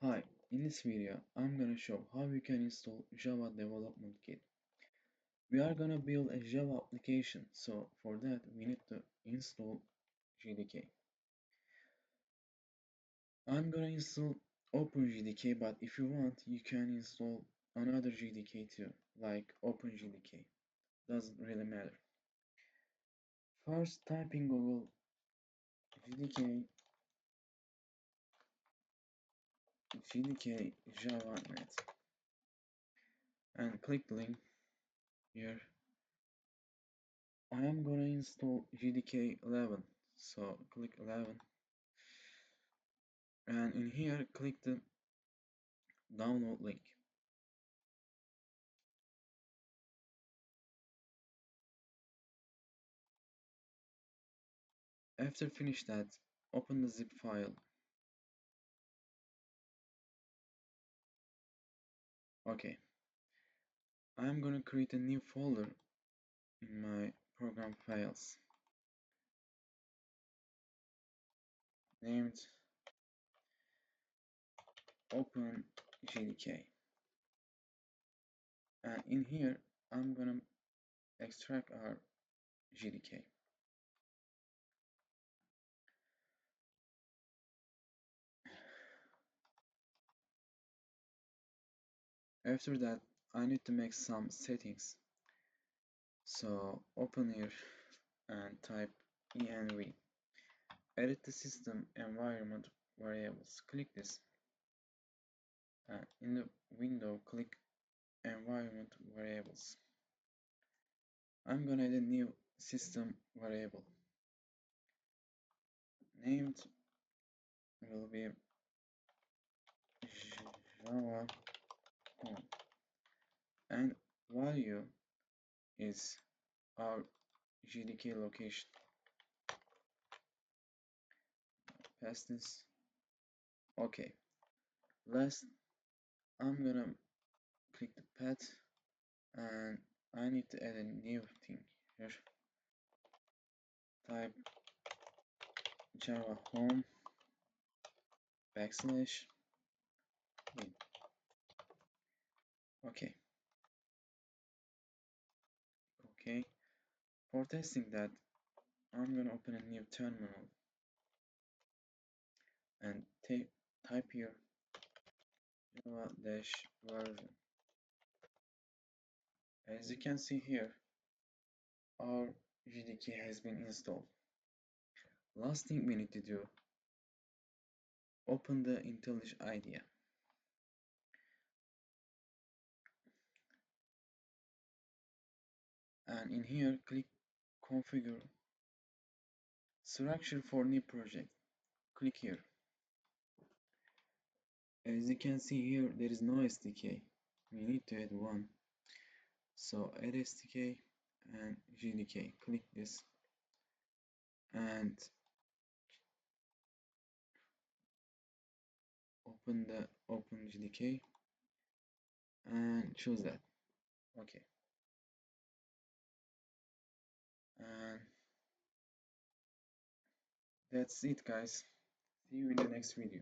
Hi, in this video, I'm gonna show how you can install Java Development Kit. We are gonna build a Java application, so for that we need to install JDK. I'm gonna install openJDK, but if you want, you can install another JDK too, like openJDK. Doesn't really matter. First, type in Google JDK Java Net and click the link here. I am gonna install JDK11, so click 11, and in here click the download link. After finish that, open the zip file. Okay, I'm gonna create a new folder in my program files named openJDK, and in here I'm gonna extract our JDK. After that, I need to make some settings. So open here and type env. Edit the system environment variables. Click this, and in the window click environment variables. I'm gonna add a new system variable named will be Java home, and value is our JDK location. Paste this. Okay, last I'm gonna click the path, and I need to add a new thing here. Type Java home backslash win. Okay, okay. For testing that, I'm gonna open a new terminal and type here Java dash version. As you can see here, our JDK has been installed. Last thing we need to do, open the IntelliJ IDEA. And in here, click configure structure for new project. Click here. As you can see here, there is no SDK. We need to add one. So add SDK and JDK. Click this and open the openJDK and choose that. Okay. And that's it, guys. See you in the next video.